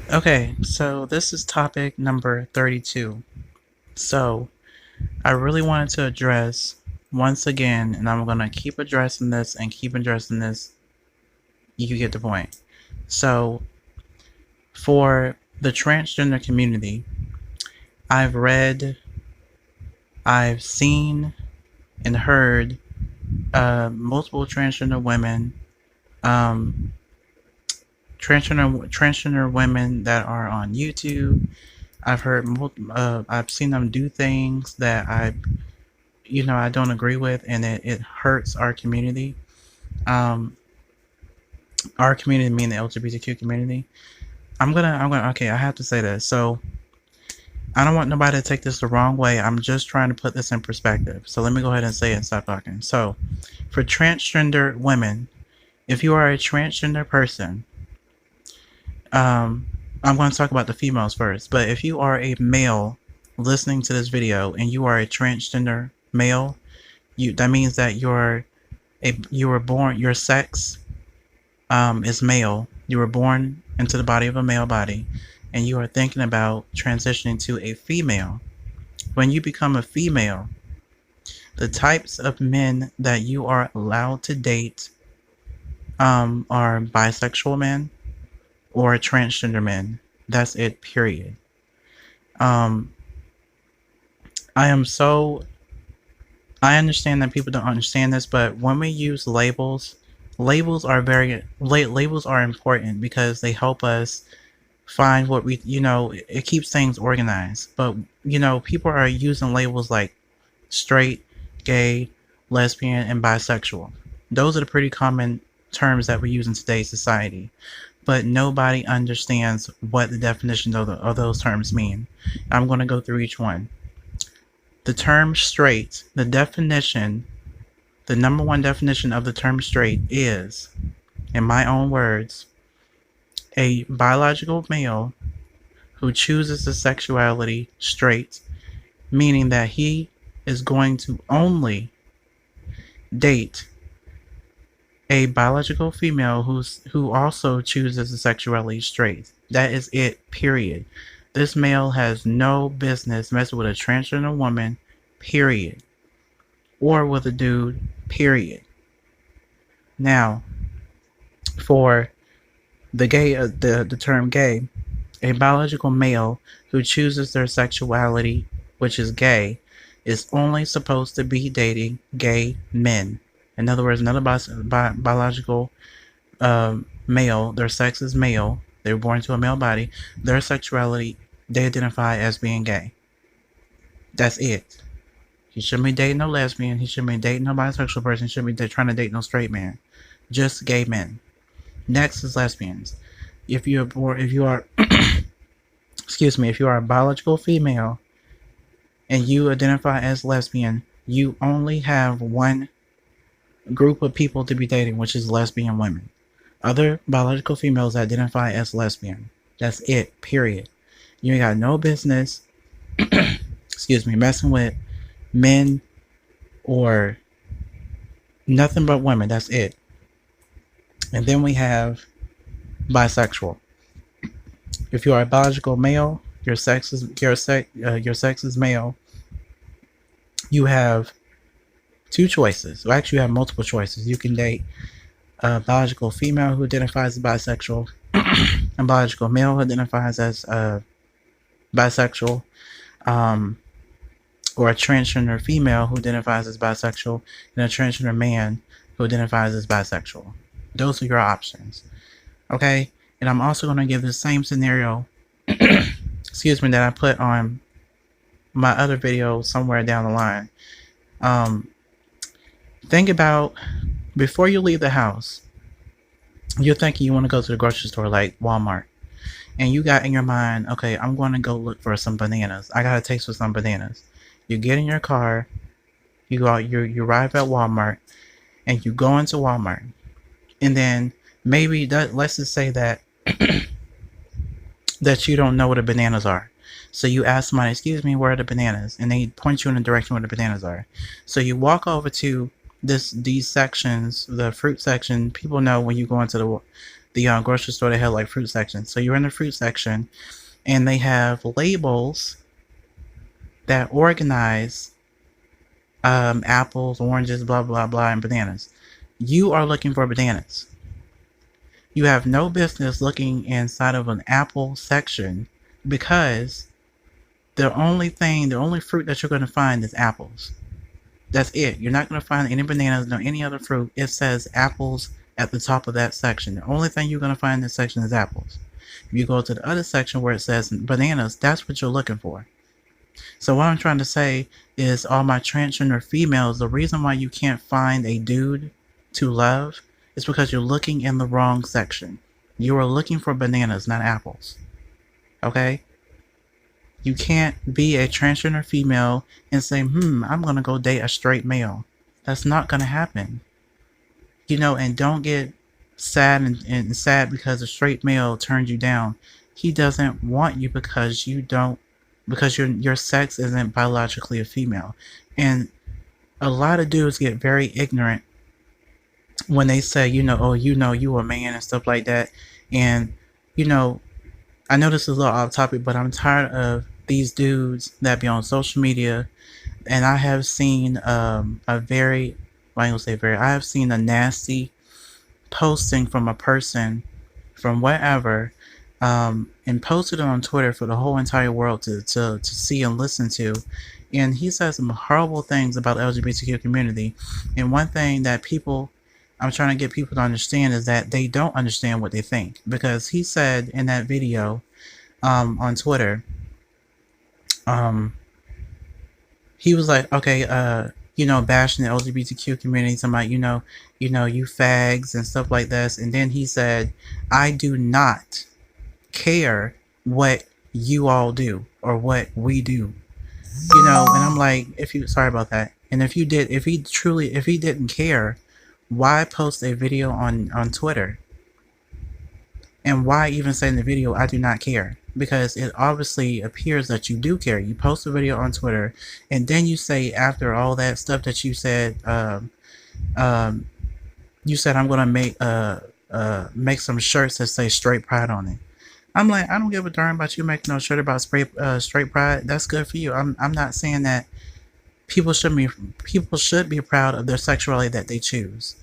Okay, so this is topic number 32. So, I really wanted to address once again, and I'm going to keep addressing this and keep addressing this. You get the point. So, for the transgender community, I've read, I've seen, and heard multiple transgender women, um, transgender women that are on YouTube. I've seen them do things that I don't agree with, and it hurts our community. Um, our community, meaning the LGBTQ community. Okay, I have to say this. So I don't want nobody to take this the wrong way. I'm just trying to put this in perspective. So let me go ahead and say it and stop talking. So for transgender women, if you are a transgender person, I'm going to talk about the females first. But if you are a male listening to this video and you are a transgender male, that means that you were born, your sex is male. You were born into the body of a male body, and you are thinking about transitioning to a female. When you become a female, the types of men that you are allowed to date are bisexual men or transgender men. That's it, period. Um, I am so I understand that people don't understand this, but when we use labels, labels are important because they help us find what it keeps things organized. But people are using labels like straight, gay, lesbian, and bisexual. Those are the pretty common terms that we use in today's society. But nobody understands what the definitions of those terms mean. I'm going to go through each one. The term straight, the number one definition of the term straight is, in my own words, a biological male who chooses the sexuality straight, meaning that he is going to only date a biological female who also chooses the sexuality straight. That is it, period. This male has no business messing with a transgender woman, period. Or with a dude, period. Now, for the term gay, a biological male who chooses their sexuality, which is gay, is only supposed to be dating gay men. In other words, another biological male, their sex is male, they were born into a male body, their sexuality, they identify as being gay. That's it. He shouldn't be dating no lesbian, he shouldn't be dating no bisexual person, he shouldn't be trying to date no straight man. Just gay men. Next is lesbians. If you are if you are a biological female and you identify as lesbian, you only have one group of people to be dating, which is lesbian women. Other biological females identify as lesbian. That's it, period. You ain't got no business messing with men or nothing but women. That's it. And then we have bisexual. If you are a biological male, your sex is male. You have two choices. Well, actually, you have multiple choices. You can date a biological female who identifies as bisexual, a biological male who identifies as bisexual, or a transgender female who identifies as bisexual, and a transgender man who identifies as bisexual. Those are your options. Okay? And I'm also going to give the same scenario, that I put on my other video somewhere down the line. Think about, before you leave the house, you're thinking you want to go to the grocery store like Walmart. And you got in your mind, okay, I'm going to go look for some bananas. I got a taste for some bananas. You get in your car, you arrive at Walmart, and you go into Walmart. And then let's just say that that you don't know what the bananas are. So you ask somebody, excuse me, where are the bananas? And they point you in the direction where the bananas are. So you walk over to these sections, the fruit section. People know when you go into the grocery store, they have like fruit section. So you're in the fruit section, and they have labels that organize apples, oranges, blah blah blah, and bananas. You are looking for bananas. You have no business looking inside of an apple section, because the only fruit that you're going to find is apples. That's it. You're not going to find any bananas, no any other fruit. It says apples at the top of that section. The only thing you're going to find in this section is apples. If you go to the other section where it says bananas, that's what you're looking for. So what I'm trying to say is, all my transgender females, the reason why you can't find a dude to love is because you're looking in the wrong section. You are looking for bananas, not apples. Okay? You can't be a transgender female and say, I'm going to go date a straight male. That's not going to happen. And don't get sad and sad because a straight male turned you down. He doesn't want you because your sex isn't biologically a female. And a lot of dudes get very ignorant when they say, you a man and stuff like that. And, I know this is a little off topic, but I'm tired of these dudes that be on social media. And I have seen I have seen a nasty posting from a person from wherever, and posted it on Twitter for the whole entire world to see and listen to. And he said some horrible things about the LGBTQ community. And one thing that I'm trying to get people to understand is that they don't understand what they think. Because he said in that video on Twitter, he was like, okay, bashing the LGBTQ community, talking about, you fags and stuff like this. And then he said, I do not care what you all do or what we do. And I'm like, sorry about that. And if he didn't care, why post a video on Twitter? And why even say in the video, I do not care? Because it obviously appears that you do care. You post a video on Twitter, and then you say, after all that stuff that you said, I'm gonna make some shirts that say straight pride on it. I'm like, I don't give a darn about you making no shirt about straight pride. That's good for you. I'm not saying that people should be proud of their sexuality that they choose.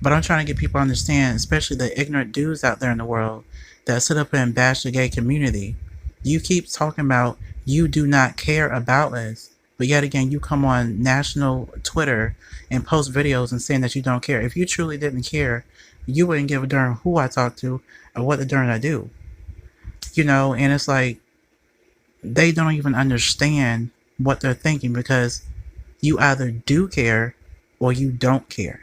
But I'm trying to get people to understand, especially the ignorant dudes out there in the world that sit up and bash the gay community. You keep talking about you do not care about us, but yet again, you come on national Twitter and post videos and saying that you don't care. If you truly didn't care, you wouldn't give a darn who I talk to or what the darn I do. And it's like, they don't even understand what they're thinking, because you either do care or you don't care.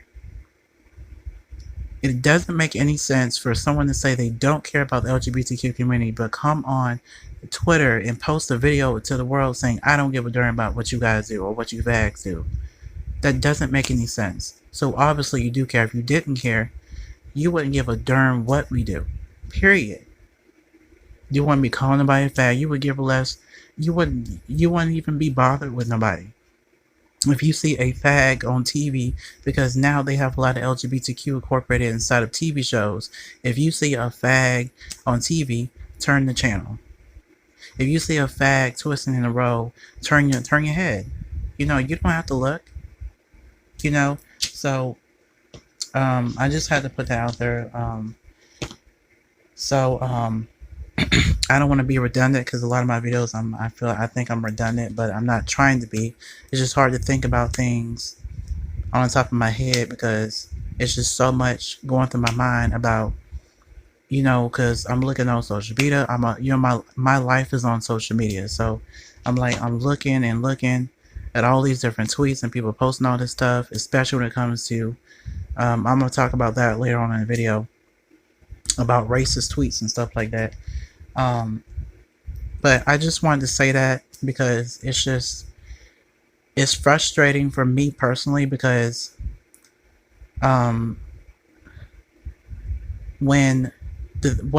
It doesn't make any sense for someone to say they don't care about the LGBTQ community, but come on Twitter and post a video to the world saying, I don't give a darn about what you guys do or what you fags do. That doesn't make any sense. So obviously you do care. If you didn't care, you wouldn't give a darn what we do. Period. You wouldn't be calling nobody a fag. You would give a less. You wouldn't even be bothered with nobody. If you see a fag on TV, because now they have a lot of LGBTQ incorporated inside of TV shows. If you see a fag on TV, turn the channel. If you see a fag twisting in a row, turn your head. You don't have to look. So I just had to put that out there. I don't want to be redundant, because a lot of my videos I think I'm redundant, but I'm not trying to be. It's just hard to think about things on the top of my head, because it's just so much going through my mind about, because I'm looking on social media. My life is on social media, so I'm looking and looking at all these different tweets and people posting all this stuff, especially when it comes to I'm gonna talk about that later on in the video, about racist tweets and stuff like that. But I just wanted to say that because it's frustrating for me personally, because what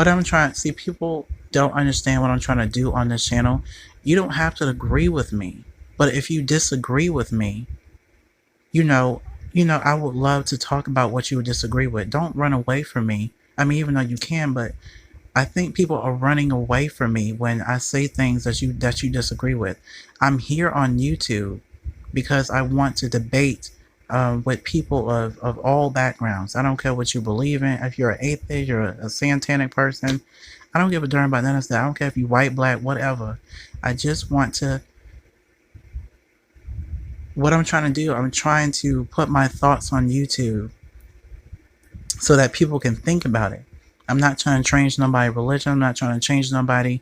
I'm trying to see, people don't understand what I'm trying to do on this channel. You don't have to agree with me, but if you disagree with me, I would love to talk about what you would disagree with. Don't run away from me I mean, even though you can, but I think people are running away from me when I say things that you disagree with. I'm here on YouTube because I want to debate with people of all backgrounds. I don't care what you believe in. If you're an atheist, you're a satanic person. I don't give a darn about none of that. I don't care if you white, black, whatever. I just want to. What I'm trying to do, I'm trying to put my thoughts on YouTube so that people can think about it. I'm not trying to change nobody's religion. I'm not trying to change nobody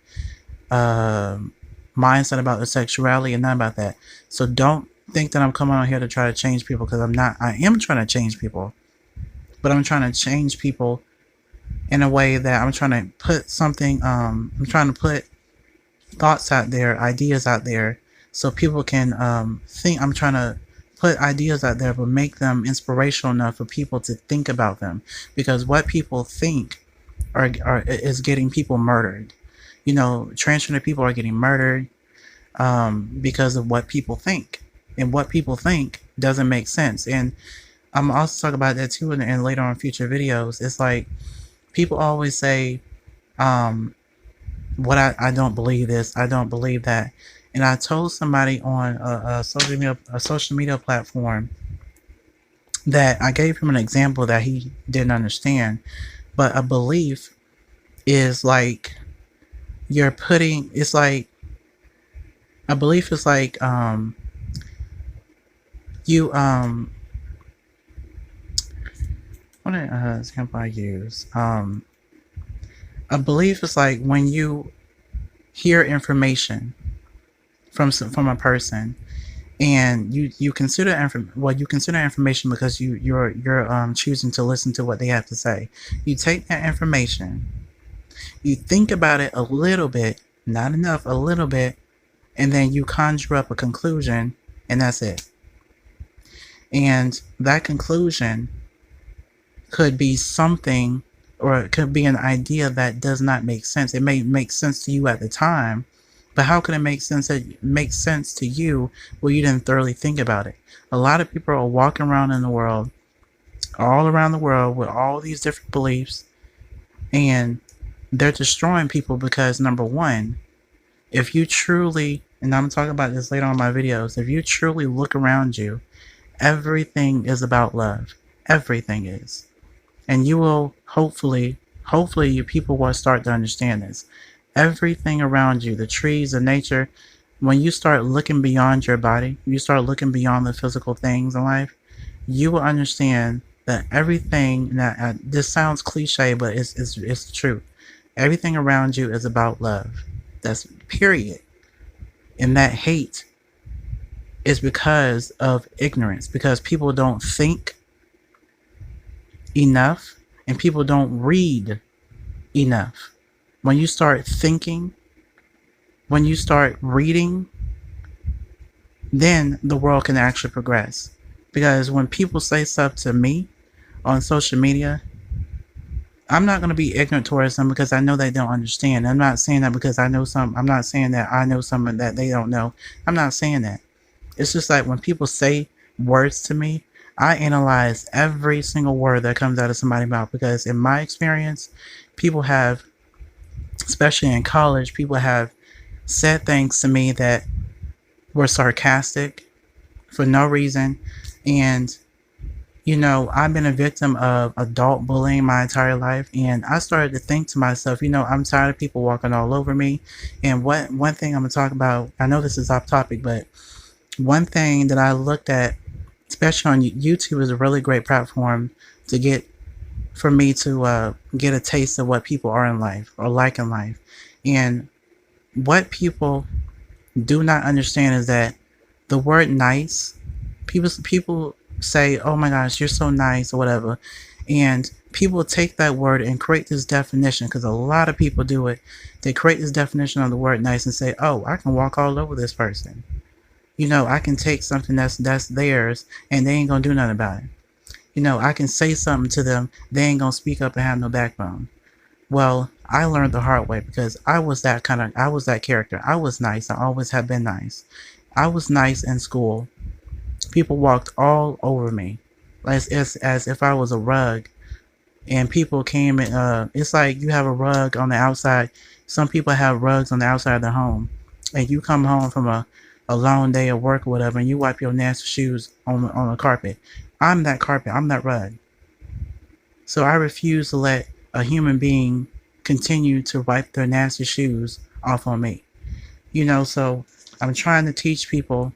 mindset about their sexuality and nothing about that. So don't think that I'm coming on here to try to change people, because I'm not. I am trying to change people, but I'm trying to change people in a way that I'm trying to put something. I'm trying to put thoughts out there, ideas out there, so people can think. I'm trying to put ideas out there, but make them inspirational enough for people to think about them, because what people think is getting people murdered. You know, transgender people are getting murdered because of what people think, and what people think doesn't make sense. And I'm also talking about that too, and later on future videos. It's like people always say, "What I don't believe this, I don't believe that," and I told somebody on a social media platform that I gave him an example that he didn't understand. But a belief is like you're putting. It's like a belief is like you what example I use? A belief is like when you hear information from a person, and you consider you consider information because you're choosing to listen to what they have to say. You take that information, you think about it a little bit, not enough, a little bit, and then you conjure up a conclusion, and that's it. And that conclusion could be something, or it could be an idea that does not make sense. It may make sense to you at the time, but how can it make sense to you where you didn't thoroughly think about it? A lot of people are walking around in the world, all around the world, with all these different beliefs, and they're destroying people because, number one, if you truly, and I'm talking about this later on in my videos, if you truly look around you, everything is about love. Everything is. And you will hopefully you people will start to understand this. Everything around you, the trees, the nature, when you start looking beyond your body, you start looking beyond the physical things in life, you will understand that everything, that this sounds cliche, but it's the truth. Everything around you is about love. That's period. And that hate is because of ignorance, because people don't think enough and people don't read enough. When you start thinking, when you start reading, then the world can actually progress. Because when people say stuff to me on social media, I'm not going to be ignorant towards them because I know they don't understand. I'm not saying that because I know some. I'm not saying that I know something that they don't know. I'm not saying that. It's just like when people say words to me, I analyze every single word that comes out of somebody's mouth, because in my experience, people have, especially in college, people have said things to me that were sarcastic for no reason. And, you know, I've been a victim of adult bullying my entire life. And I started to think to myself, you know, I'm tired of people walking all over me. And one thing I'm going to talk about, I know this is off topic, but one thing that I looked at, especially on YouTube, is a really great platform to get, for me to get a taste of what people are in life or like in life. And what people do not understand is that the word nice, people say, oh my gosh, you're so nice, or whatever. And people take that word and create this definition, because a lot of people do it. They create this definition of the word nice and say, oh, I can walk all over this person. You know, I can take something that's theirs and they ain't gonna do nothing about it. You know, I can say something to them, they ain't gonna speak up and have no backbone. Well, I learned the hard way, because I was that character. I was nice. I always have been nice. I was nice in school. People walked all over me, as if I was a rug. and people came and it's like you have a rug on the outside. Some people have rugs on the outside of their home, and you come home from a long day of work or whatever, and you wipe your nasty shoes on the carpet. I'm that carpet. I'm that rug. So I refuse to let a human being continue to wipe their nasty shoes off on me. So I'm trying to teach people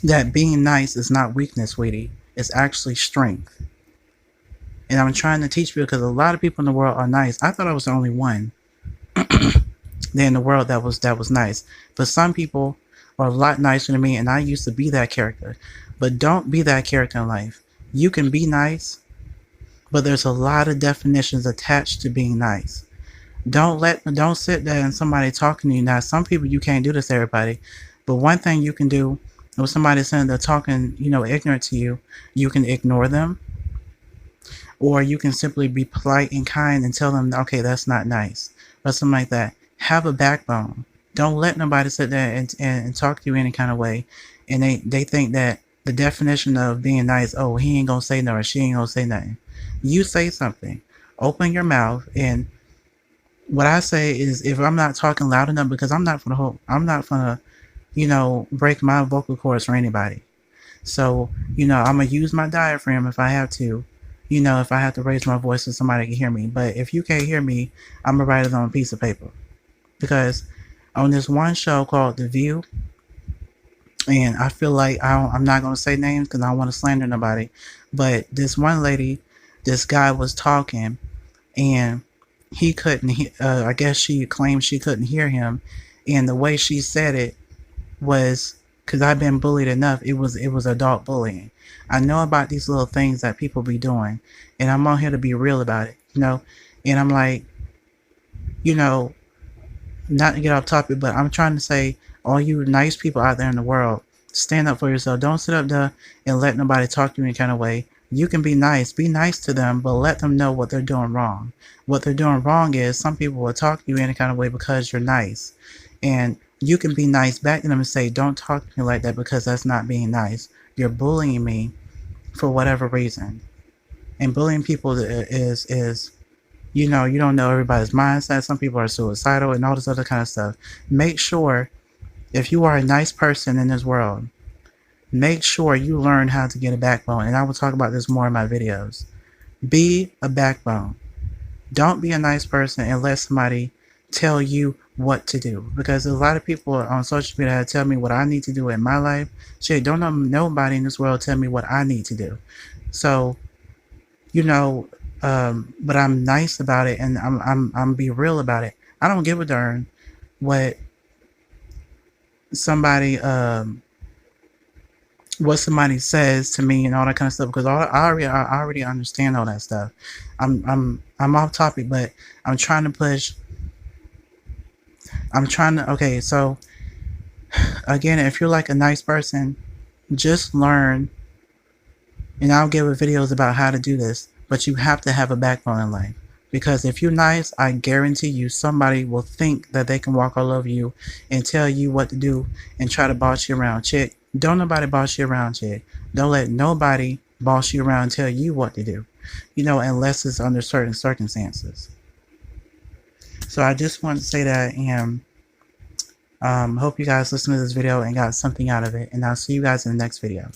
that being nice is not weakness, sweetie. It's actually strength. And I'm trying to teach people because a lot of people in the world are nice. I thought I was the only one there in the world that was nice. But some people are a lot nicer than me, and I used to be that character. But don't be that character in life. You can be nice, but there's a lot of definitions attached to being nice. Don't sit there and somebody talking to you. Now, some people you can't do this to everybody, but one thing you can do when somebody's sitting there talking, ignorant to you, you can ignore them, or you can simply be polite and kind and tell them, okay, that's not nice, or something like that. Have a backbone. Don't let nobody sit there and talk to you any kind of way, and they think that the definition of being nice, oh, he ain't gonna say nothing, or she ain't gonna say nothing. You say something. Open your mouth. And what I say is, if I'm not talking loud enough, because I'm not gonna break my vocal cords for anybody. So, I'm gonna use my diaphragm if I have to, if I have to raise my voice so somebody can hear me. But if you can't hear me, I'm gonna write it on a piece of paper. Because on this one show called The View, and I feel like I'm not gonna say names because I don't want to slander nobody, but this one lady, this guy was talking, and he couldn't. I guess she claimed she couldn't hear him, and the way she said it was, because I've been bullied enough. It was adult bullying. I know about these little things that people be doing, and I'm on here to be real about it. And I'm like, not to get off topic, but I'm trying to say, all you nice people out there in the world, stand up for yourself. Don't sit up there and let nobody talk to you any kind of way. You can be nice to them, but let them know what they're doing wrong. What they're doing wrong is, some people will talk to you any kind of way because you're nice. And you can be nice back to them and say, don't talk to me like that, because that's not being nice. You're bullying me for whatever reason. And bullying people is you don't know everybody's mindset. Some people are suicidal and all this other kind of stuff. Make sure, if you are a nice person in this world, make sure you learn how to get a backbone. And I will talk about this more in my videos. Be a backbone. Don't be a nice person and let somebody tell you what to do. Because a lot of people on social media that tell me what I need to do in my life. Shit, don't know nobody in this world tell me what I need to do. So, but I'm nice about it, and I'm be real about it. I don't give a darn what somebody says to me and all that kind of stuff, because I already understand all that stuff. I'm off topic, but I'm trying to push. Okay, so again, if you're like a nice person, just learn, and I'll give videos about how to do this, but you have to have a backbone in life. Because if you're nice, I guarantee you somebody will think that they can walk all over you and tell you what to do and try to boss you around. Chick, don't nobody boss you around, chick. Don't let nobody boss you around and tell you what to do, unless it's under certain circumstances. So I just want to say that, and hope you guys listen to this video and got something out of it. And I'll see you guys in the next video.